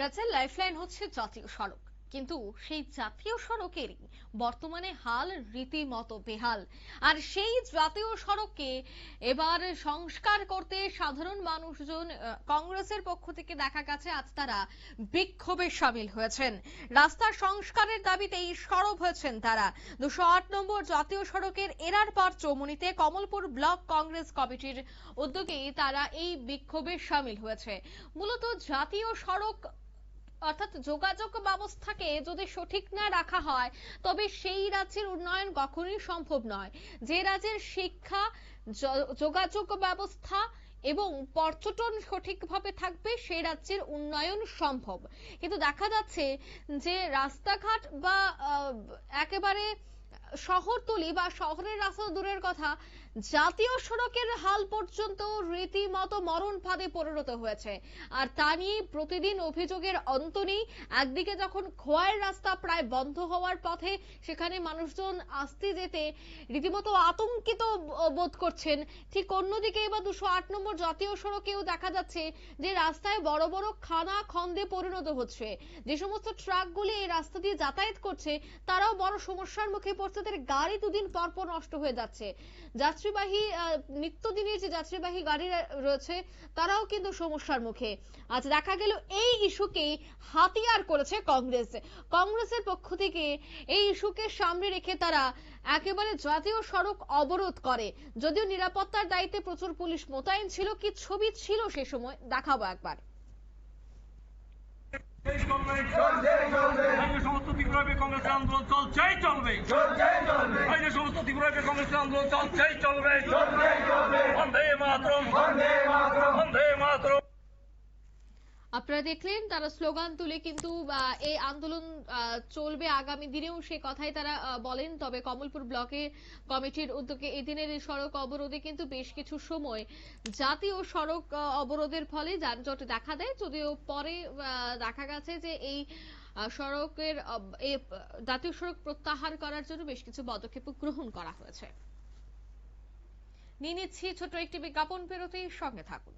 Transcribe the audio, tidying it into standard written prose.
রাজ্যের লাইফলাইন হচ্ছে জাতীয় সড়ক, কিন্তু সেই জাতীয় সড়কেরই বর্তমানে হাল রীতিমতো বেহাল। আর সেই জাতীয় সড়ককে এবার সংস্কার করতে সাধারণ মানুষজন কংগ্রেসের পক্ষ থেকে দেখা গেছে আজ তারা বিক্ষোভে সামিল হয়েছেন। রাস্তার সংস্কারের দাবিতেই সরব হয়েছেন তারা। 208 নম্বর জাতীয় সড়কের এরারপার চৌমুহনীতে কমলপুর ব্লক কংগ্রেস কমিটির উদ্যোগেই তারা এই বিক্ষোভে সামিল হয়েছে। মূলত জাতীয় সড়ক অর্থাৎ যোগাযোগ ব্যবস্থাকে যদি সঠিক না রাখা হয় তবে সেই রাজ্যের উন্নয়ন কখনোই সম্ভব নয়। যে রাজ্যের শিক্ষা, যোগাযোগ ব্যবস্থা এবং পর্যটন সঠিকভাবে থাকবে সেই রাজ্যের উন্নয়ন সম্ভব। কিন্তু দেখা যাচ্ছে যে রাস্তাঘাট বা একেবারে শহরতলি বা শহরের রাস্তা দূরের কথা, জাতীয় সড়কের হাল পর্যন্ত রীতিমতো মরণ ফাঁদে পরিণত হয়েছে। আর তা নিয়ে প্রতিদিন অভিযোগের অন্ত নেই। একদিকে যখন খোয়াইয়ের রাস্তা প্রায় বন্ধ হওয়ার পথে, সেখানে মানুষজন আসতে যেতে রীতিমতো আতঙ্কিত বোধ করছেন, ঠিক অন্যদিকে এবার 208 নম্বর জাতীয় সড়কেও দেখা যাচ্ছে যে রাস্তায় বড় বড় খানা খন্দে পরিণত হচ্ছে। যে সমস্ত ট্রাকগুলি এই রাস্তা দিয়ে যাতায়াত করছে তারাও বড় সমস্যার মুখে পড়ছে। তাদের গাড়ি দুদিন পর পর নষ্ট হয়ে যাচ্ছে। যাত্রীবাহী নিত্যদিনের যে যাত্রীবাহী গাড়ি রয়েছে তারাও কিন্তু সমস্যার মুখে। আজ দেখা গেল এই ইস্যুকে হাতিয়ার করেছে কংগ্রেস। কংগ্রেসের পক্ষ থেকে এই ইস্যুকে সামনে রেখে তারা একেবারে জাতীয় সড়ক অবরোধ করে। যদিও নিরাপত্তার দায়িত্বে প্রচুর পুলিশ মোতায়েন ছিল। কি ছবি ছিল সে সময় দেখাবো একবার। সমস্ত ত্রিপুরাব্যাপী কংগ্রেসের আন্দোলন চলছেই চলবে, সমস্ত ত্রিপুরাব্যাপী কংগ্রেসের আন্দোলন চলছেই চলবে। বন্দে মাতরম, বন্দে মাতরম। আপনারা দেখলেন তারা স্লোগান তুলে কিন্তু এই আন্দোলন চলবে আগামী দিনেও, সে কথাই তারা বলেন। তবে কমলপুর ব্লকে কমিটির উদ্যোগে এদিনের এই সড়ক অবরোধে কিন্তু বেশ কিছু সময় জাতীয় সড়ক অবরোধের ফলে যানজট দেখা দেয়। যদিও পরে দেখা গেছে যে এই সড়কের জাতীয় সড়ক প্রত্যাহার করার জন্য বেশ কিছু পদক্ষেপ গ্রহণ করা হয়েছে। নিয়ে নিচ্ছি ছোট একটি বিজ্ঞাপন, বিরতির সঙ্গে থাকুন।